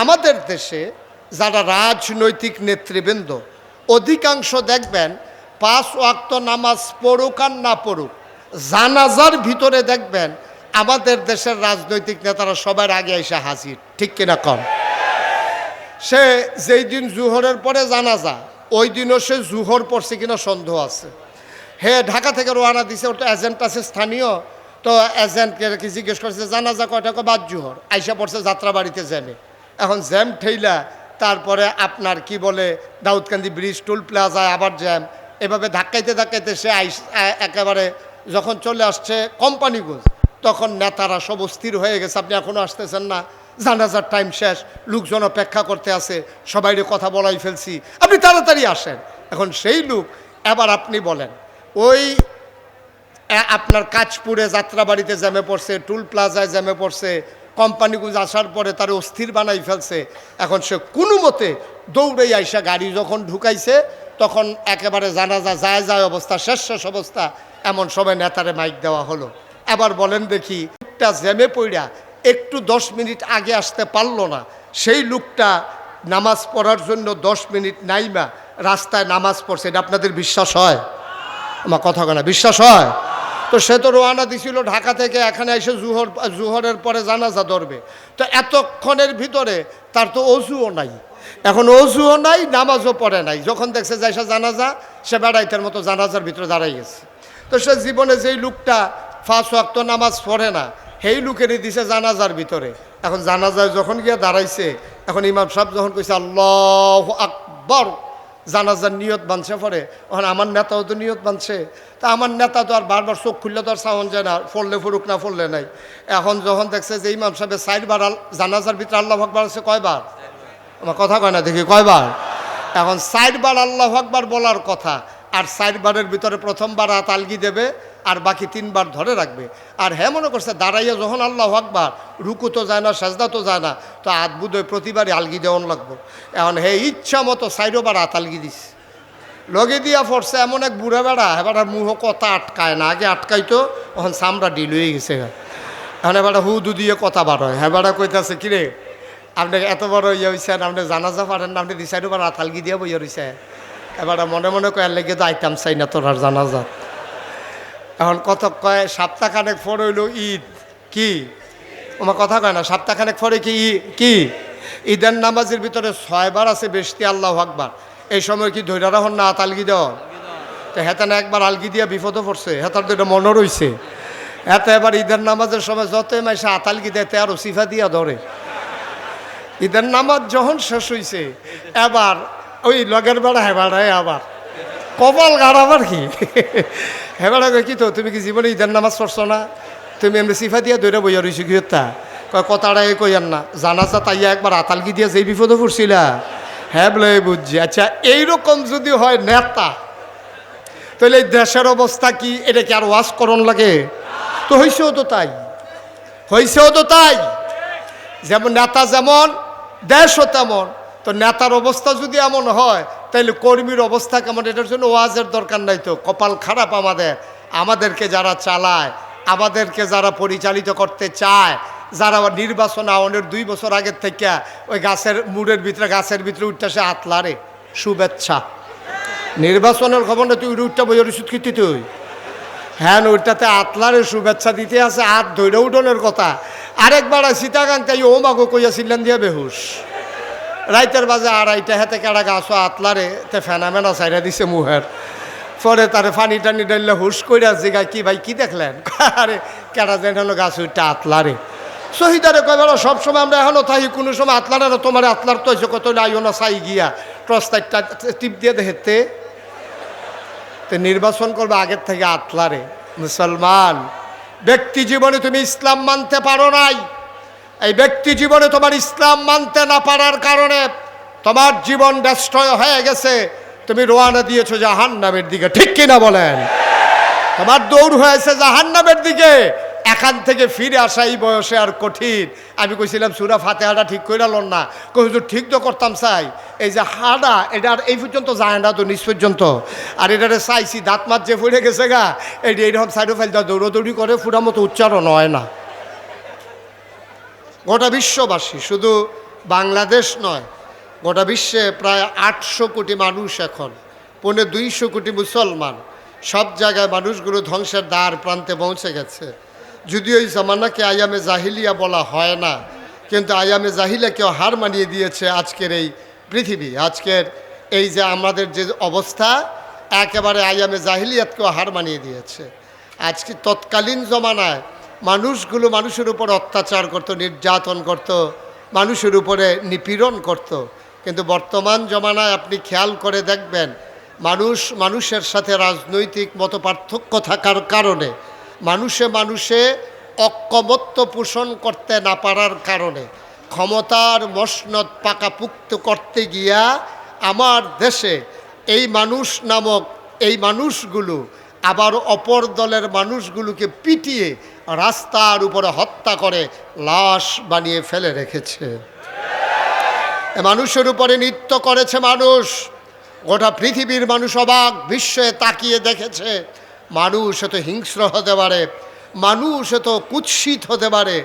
আমাদের দেশে যারা রাজনৈতিক নেতৃবৃন্দ অধিকাংশ দেখবেন 5 ওয়াক্ত নামাজ পড়ুক আর না পড়ুক, জানাজার ভিতরে দেখবেন আমাদের দেশের রাজনৈতিক নেতারা সবার আগে এসে হাজির, ঠিক কিনা কম? সে যেই দিন জুহরের পরে জানাজা ওই দিনও সে জুহর পড়ছে কিনা সন্দেহ আছে। হে ঢাকা থেকে রওনা দিছে, ওটা এজেন্ট আছে স্থানীয়, তো এজেন্টকে কি জিজ্ঞেস করছে জানাজা কয়টা, বাদ জুহর। আইসা পড়ছে যাত্রাবাড়িতে জ্যামে, এখন জ্যাম ঠেইলা তারপরে আপনার কি বলে দাউদকান্দি ব্রিজ টুল প্লাজায় আবার জ্যাম, এভাবে ধাক্কাইতে ধাক্কাইতে সে একেবারে যখন চলে আসছে কোম্পানিগঞ্জ, তখন নেতারা সব অস্থির হয়ে গেছে, আপনি এখনও আসতেছেন না, জানাজার টাইম শেষ, লোকজন অপেক্ষা করতে আছে, সবাইরে কথা বলাই ফেলছি, আপনি তাড়াতাড়ি আসেন। এখন সেই লোক এবার আপনি বলেন, ওই আপনার কাঁচপুরে যাত্রাবাড়িতে জ্যামে পড়ছে, টুল প্লাজায় জ্যামে পড়ছে, কোম্পানিগুজ আসার পরে তার অস্থির বানাই ফেলছে। এখন সে কোনো মতে দৌড়ে আইসা গাড়ি যখন ঢুকাইছে তখন একেবারে জানাজা যায় যায় অবস্থা, শেষ অবস্থা, এমন সময় নেতারে মাইক দেওয়া হলো। এবার বলেন দেখি, একটা জ্যামে পড়া একটু 10 মিনিট আগে আসতে পারলো না, সেই লোকটা নামাজ পড়ার জন্য 10 মিনিট নাইমা রাস্তায় নামাজ পড়ছে, এটা আপনাদের বিশ্বাস হয়? আমার কথা কেনা বিশ্বাস হয়? তো সে তো রওনা দিছিল ঢাকা থেকে, এখানে এসে জুহরের পরে জানাজা ধরবে, তো এতক্ষণের ভিতরে তার তো অজুও নাই, এখন অজুও নাই, নামাজও পড়ে নাই। যখন দেখছে যাইসা জানাজা, সে বেড়াইতের মতো জানাজার ভিতরে দাঁড়াই গেছে। তো সে জীবনে যেই লোকটা 5 ওয়াক্ত নামাজ পড়ে না, সেই লোকেরই দিছে জানাজার ভিতরে। এখন জানাজায় যখন গিয়ে দাঁড়াইছে, এখন ইমাম সাহেব যখন কইছে আল্লাহু আকবার, জানাজার নিয়ত বানছে পরে, এখন আমার নেতাও তো নিয়ত বানছে, তা আমার নেতা তো আর বারবার চোখ খুললে তো আর সাউন্ড যায় না, পড়লে ফুরুক না পড়লে নাই। এখন যখন দেখছে যে ইমাম সাহেবের 4 বার জানাজার ভিতরে আল্লাহু আকবার আছে, কয়বার? আমার কথা কয় না দেখি, কয়বার? এখন 4 বার আল্লাহু আকবার বলার কথা, আর 4 বারের ভিতরে প্রথমবার হাত আলগি দেবে আর বাকি 3 বার ধরে রাখবে। আর হ্যাঁ মনে করছে দাঁড়াইয়া যখন আল্লাহু আকবার, রুকু তো যায় না, সাজদা তো যায় না, তো হাত বুধই প্রতিবারই আলগি দেওয়ান লাগবো। এখন হে ইচ্ছা মতো 4 বার হাত আলগি দিস, লগে দিয়া পড়ছে এমন এক বুড়া বেড়া, এবার মুহ কথা আটকায় না, আগে আটকাইতো, এখন চামড়া ডিল হয়ে গেছে। এখন এবার হুদু দিয়ে কথা বার হয়, হ্যাঁ বেড়া কইতাছে কিরে আপনি এত বড় ইয়ে হয়েছেন, আপনি জানাজা পারেন না, আপনি 2 বার হাত আলগি দিয়া বইয়া রয়েছে। এবার মনে মনে কয়ার লেগে তো আইতাম চাই না তোর আর জানাজা। এখন কত কয় সপ্তাহখানেক পর হইল ঈদ, কি আমার কথা কয় না, সপ্তাহখানেক পরে কি ঈদের নামাজের ভিতরে 6 বার আছে বেশি আল্লাহু আকবার, এই সময় কি ধৈর্য রাখুন না হাত আলগি দেওয়া? তো হেতানে একবার আলগি দিয়া বিপদও পড়ছে, হেতার তো এটা মনে রয়েছে। হেতে এবার ঈদের নামাজের সময় যতই মাইসে হাত আলগি দেয় আরও সিফা দিয়া ধরে। ঈদের নামাজ যখন শেষ হয়েছে, এবার ওই লগের বেড়া হেবাড়ায় আবার কপাল গাড়, আবার কি হেবাড়া কি তো তুমি কি জীবনে ঈদের নামাজ পড়ছো না, তুমি এমনি সিফা দিয়া ধরে বইয়া রয়েছি কি হত্যা কয় কথাটাই কইয়ান না, জানাজা তাইয়া একবার আতালগি দিয়া যেই বিপদে পড়ছিলা, হ্যাঁ বলে বুঝছি। আচ্ছা এইরকম যদি হয় নেতা, তাহলে এই দেশের অবস্থা কি? এটা কি আর ওয়াজ করণ লাগে? তো হয়েছেও তো তাই, হয়েছেও তো তাই, যেমন নেতা যেমন দেশও তেমন। তো নেতার অবস্থা যদি এমন হয়, তাইলে কর্মীর অবস্থা কেমন? এটার জন্য ওয়াজের দরকার নাই তো। কপাল খারাপ আমাদেরকে যারা চালায়, আমাদেরকে যারা পরিচালিত করতে চায়, যারা নির্বাচন আওয়ানের 2 বছর আগের থেকে ওই গাছের মুড়ের ভিতরে উঠতে সে আতলারে শুভেচ্ছা, নির্বাচনের খবর না, তুই উঠটা বইয়ের ওষুধ খেতে তুই, হ্যাঁ ওইটাতে আতলারে শুভেচ্ছা দিতে আছে, হাত ধৈর্য উঠোনের কথা। আরেকবার সীতাকাঙ্ক্ষাই ও মাগো কইয়াছিলেন দিয়া বেহুশ, রাইতের বাজে 2:30 হেতে কেডা গাছ আতলারে তে ফেনামেনা সাইরা দিছে মুহের, পরে তারে পানি টানি ডাইলে হুশ কইরা জিগায় কি ভাই কি দেখলেন, আরে কেডা যেন হলো গাছ উঠটা আতলারে। শহীদারে কয় বেলা সবসময় আমরা এখনও থাকি, কোনো সময় আতলারে না, তোমার আতলার তো হয়েছে কত আইও না চাই গিয়া টর্চটা টিপ দিয়ে দেখতে। তো নির্বাচন করবে আগের থেকে আতলারে। মুসলমান ব্যক্তি জীবনে তুমি ইসলাম মানতে পারো নাই, এই ব্যক্তি জীবনে তোমার ইসলাম মানতে না পারার কারণে তোমার জীবন ডেস্ট্রয় হয়ে গেছে, তুমি রওনা দিয়েছো জাহান্নামের দিকে, ঠিক কিনা বলেন? তোমার দৌড় হয়েছে জাহান্নামের দিকে, এখান থেকে ফিরে আসা এই বয়সে আর কঠিন। আমি কইছিলাম সূরা ফাতিহাটা ঠিক কইরা লন না, কই হুজুর ঠিক তো করতাম চাই, এই যে হাডা এটা আর এই পর্যন্ত যায় না তো নিচ পর্যন্ত, আর এটারে চাইছি দাঁত মাত যে ফুড়ে গেছে গা, এইটা এইরকম সাইডে ফাইল দৌড়দৌড়ি করে ফুটা মতো উচ্চারণ হয় না। গোটা বিশ্ববাসী, শুধু বাংলাদেশ নয়, গোটা বিশ্বে প্রায় 800 কোটি মানুষ এখন, 250 কোটি মুসলমান, সব জায়গায় মানুষগুলো ধ্বংসের দ্বার প্রান্তে পৌঁছে গেছে। যদিও এই জামানাকে আয়ামে জাহিলিয়া বলা হয় না, কিন্তু আয়ামে জাহিলিয়াকেও হার মানিয়ে দিয়েছে আজকের এই পৃথিবী। আজকের এই যে আমাদের যে অবস্থা, একেবারে আয়ামে জাহিলিয়াতকেও হার মানিয়ে দিয়েছে। আজকে তৎকালীন জমানায় মানুষগুলো মানুষের উপর অত্যাচার করত, নির্যাতন করত, মানুষের উপরে নিপীড়ন করত। কিন্তু বর্তমান জমানায় আপনি খেয়াল করে দেখবেন, মানুষের সাথে রাজনৈতিক মতপার্থক্য থাকার কারণে, মানুষে ঐক্যমত্য পোষণ করতে না পারার কারণে, ক্ষমতার মসনদ পাকাপুক্ত করতে গিয়া আমার দেশে এই মানুষ নামক এই মানুষগুলো আবার অপর দলের মানুষগুলোকে পিটিয়ে রাস্তার উপরে হত্যা করে লাশ বানিয়ে ফেলে রেখেছে। মানুষের উপরে নৃত্য করেছে মানুষ। গোটা পৃথিবীর মানুষ অবাক বিশ্বে তাকিয়ে দেখেছে, মানুষ এত হিংস্র হতে পারে, মানুষ এত কুৎসিত হতে পারে,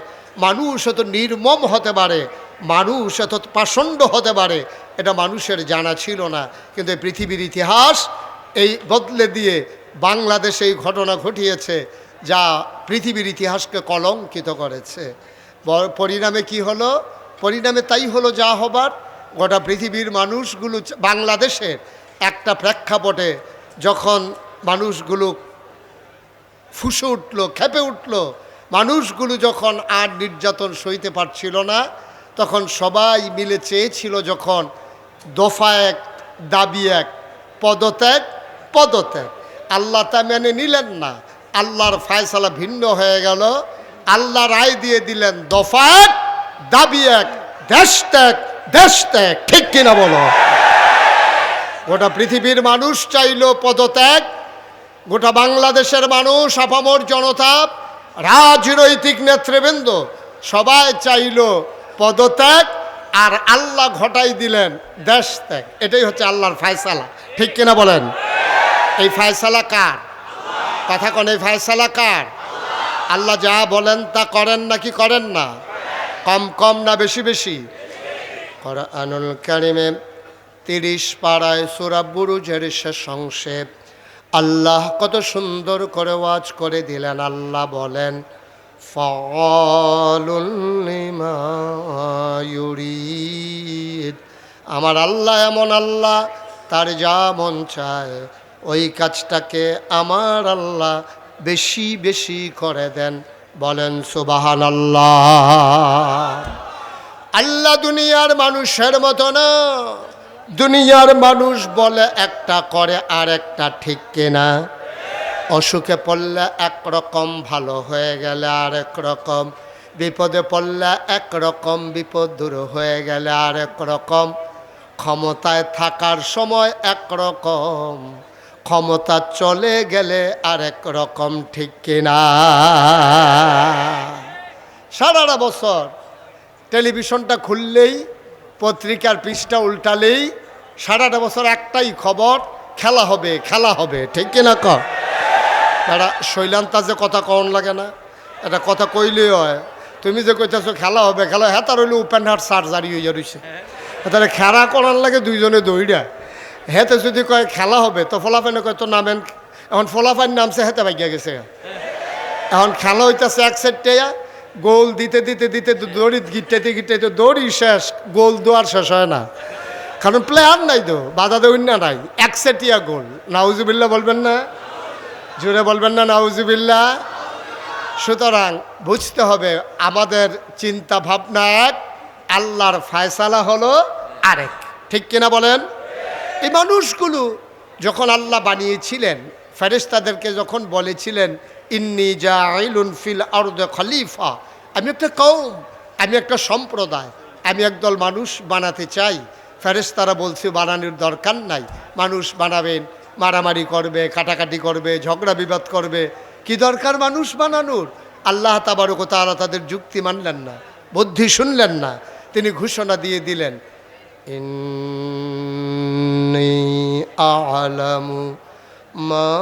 মানুষ এত নির্মম হতে পারে, মানুষ এত পাষণ্ড হতে পারে, এটা মানুষের জানা ছিল না। কিন্তু পৃথিবীর ইতিহাস এই বদলে দিয়ে বাংলাদেশে এই ঘটনা ঘটিয়েছে, যা পৃথিবীর ইতিহাসকে কলঙ্কিত করেছে। পরিণামে কি হলো? পরিণামে তাই হলো যা হবার। গোটা পৃথিবীর মানুষগুলো বাংলাদেশের একটা প্রেক্ষাপটে যখন মানুষগুলো ফুসে উঠল, খেপে উঠল, মানুষগুলো যখন আর নির্যাতন সইতে পারছিল না, তখন সবাই মিলে চেয়েছিল, যখন দফা এক দাবি এক, পদত্যাগ পদত্যাগ, আল্লাহ তা মেনে নিলেন না। আল্লাহর ফায়সালা ভিন্ন হয়ে গেল। আল্লাহ রায় দিয়ে দিলেন দফা এক দাবি এক, দেশ ত্যাগ দেশ ত্যাগ। ঠিক কিনা বলো? গোটা পৃথিবীর মানুষ চাইল পদত্যাগ, গোটা বাংলাদেশের মানুষ, আপামর জনতা, রাজনৈতিক নেতৃবৃন্দ সবাই চাইল পদত্যাগ, আর আল্লাহ ঘটাই দিলেন দেশ ত্যাগ। এটাই হচ্ছে আল্লাহর ফায়সালা। ঠিক কিনা বলেন? এই ফায়সালা কার? কথা কোন? এই ফায়সালা কার? আল্লাহ যা বলেন তা করেন নাকি করেন না? কম কম না বেশি বেশি? কুরআনুল কারীমে 30 পারায় সূরা বুরুজের শেষ অংশে আল্লাহ কত সুন্দর করে ওয়াজ করে দিলেন। আল্লাহ বলেন, ফাআলুল লিমা ইউরিদ। আমার আল্লাহ এমন আল্লাহ, তার যা মন চায় ওই কাজটাকে আমার আল্লাহ বেশি বেশি করে দেন। বলেন সুবহানাল্লাহ। আল্লাহ দুনিয়ার মানুষের মতো না। দুনিয়ার মানুষ বলে একটা, করে আর একটা। ঠিক কিনা? অসুখে পড়লে একরকম, ভালো হয়ে গেলে আরেক রকম, বিপদে পড়লে একরকম, বিপদ দূর হয়ে গেলে আরেক রকম, ক্ষমতায় থাকার সময় একরকম, ক্ষমতা চলে গেলে আরেক রকম। ঠিক কিনা? সারাটা বছর টেলিভিশনটা খুললেই, পত্রিকার পৃষ্ঠা উল্টালেই সারাটা বছর একটাই খবর, খেলা হবে খেলা হবে। ঠিক কিনা? তারা শৈলান্তা যে কথা কন লাগে না, এটা কথা কইলেই হয়। তুমি যে কইতেছো খেলা হবে খেলা, হ্যাঁ তার হইলে ওপেন হার্ট সার্জারি হয়ে রয়েছে, তাহলে খেলা করার লাগে দুইজনে দৌড়া। হেতে যদি কয় খেলা হবে, তো ফলাফাইনে কয় তো নামেন। এখন ফলাফাইন নামছে, হেতে ভাগিয়া গেছে। এখন খেলা হইতেছে এক সাইডে, গোল দিতে দিতে দিতে দড়ি গিটাইতে গিটাইতে দড়ি শেষ, গোল দোয়ার শেষ হয় না, কারণ প্লেয়ার নাই তো, বাধা দেউন না নাই, একসেটিয়া গোল। নাউজুবিল্লাহ বলবেন না? জোরে বলবেন না নাউজুবিল্লাহ? সুতরাং বুঝতে হবে, আমাদের চিন্তা ভাবনা এক, আল্লাহর ফায়সালা হলো আরেক। ঠিক কিনা বলেন? এই মানুষগুলো যখন আল্লাহ বানিয়েছিলেন, ফেরেশতাদেরকে যখন বলেছিলেন, ইন্নী জাইলুন ফিল আরদে খলিফা, আমি একটা কওম, আমি একটা সম্প্রদায়, আমি একদল মানুষ বানাতে চাই। ফেরেশতারা বলছে বানানোর দরকার নাই, মানুষ বানাবেন, মারামারি করবে, কাটাকাটি করবে, ঝগড়া বিবাদ করবে, কি দরকার মানুষ বানানোর? আল্লাহ তাবারক ওয়া তাআলা তাদের যুক্তি মানলেন না, বুদ্ধি শুনলেন না। তিনি ঘোষণা দিয়ে দিলেন, ইন্নী আ'লামু মা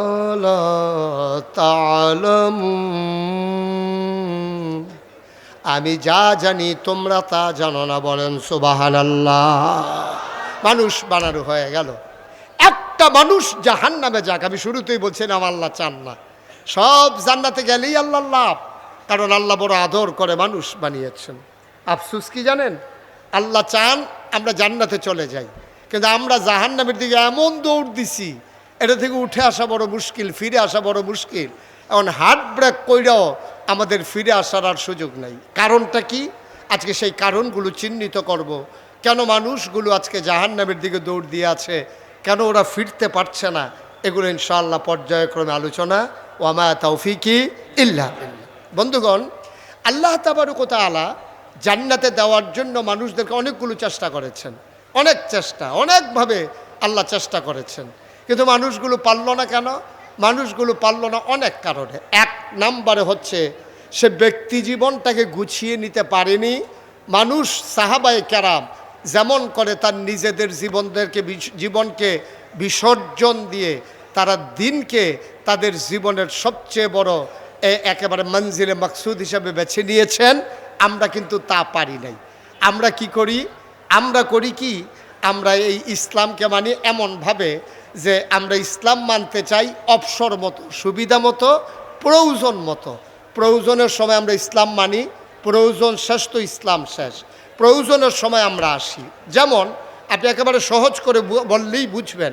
লা তা'লামুন, আমি যা জানি তোমরা তা জানো না, বলেন সুবহানাল্লাহ। মানুষ বানানো হয়ে গেল। একটা মানুষ জাহান্নামে যাক, আমি শুরুতেই বলছিলাম আল্লাহ চান না। সব জান্নাতে গেলেই আল্লাহ লাভ, কারণ আল্লাহ বড় আদর করে মানুষ বানিয়েছেন। আফসুস কি জানেন, আল্লাহ চান আমরা জান্নাতে চলে যাই, কিন্তু আমরা জাহান্নামের দিকে এমন দৌড় দিছি, এটা থেকে উঠে আসা বড় মুশকিল, ফিরে আসা বড় মুশকিল। এখন হার্ট ব্রেক কইরাও আমাদের ফিরে আসার আর সুযোগ নাই। কারণটা কি? আজকে সেই কারণগুলো চিহ্নিত করব। কেন মানুষগুলো আজকে জাহান্নামের দিকে দৌড় দিয়ে আছে, কেন ওরা ফিরতে পারছে না, এগুলো ইনশাআল্লাহ পর্যায়ক্রমে আলোচনা। ওয়ামা তৌফিকি ইল্লা বিল্লাহ। বন্ধুগণ, আল্লাহ তাবারক ওয়া তাআলা জান্নাতে দেওয়ার জন্য মানুষদেরকে অনেকগুলো চেষ্টা করেছেন, অনেক চেষ্টা, অনেকভাবে আল্লাহ চেষ্টা করেছেন, কিন্তু মানুষগুলো পারল না। কেন মানুষগুলো পারল না? অনেক কারণে। এক নম্বরে হচ্ছে সে ব্যক্তি জীবনটাকে গুছিয়ে নিতে পারেনি। মানুষ সাহাবায়ে কেরাম যেমন করে তার নিজেদের জীবনকে বিসর্জন দিয়ে তারা দিনকে তাদের জীবনের সবচেয়ে বড় একেবারে মঞ্জিলে মাকসুদ হিসাবে বেছে নিয়েছেন, আমরা কিন্তু তা পারি নাই। আমরা কি করি? আমরা করি কি, আমরা এই ইসলামকে মানি এমনভাবে যে আমরা ইসলাম মানতে চাই অবসর মতো, সুবিধা মতো, প্রয়োজন মতো। প্রয়োজনের সময় আমরা ইসলাম মানি, প্রয়োজন শেষ তো ইসলাম শেষ। প্রয়োজনের সময় আমরা আসি। যেমন আপনি একেবারে সহজ করে বললেই বুঝবেন,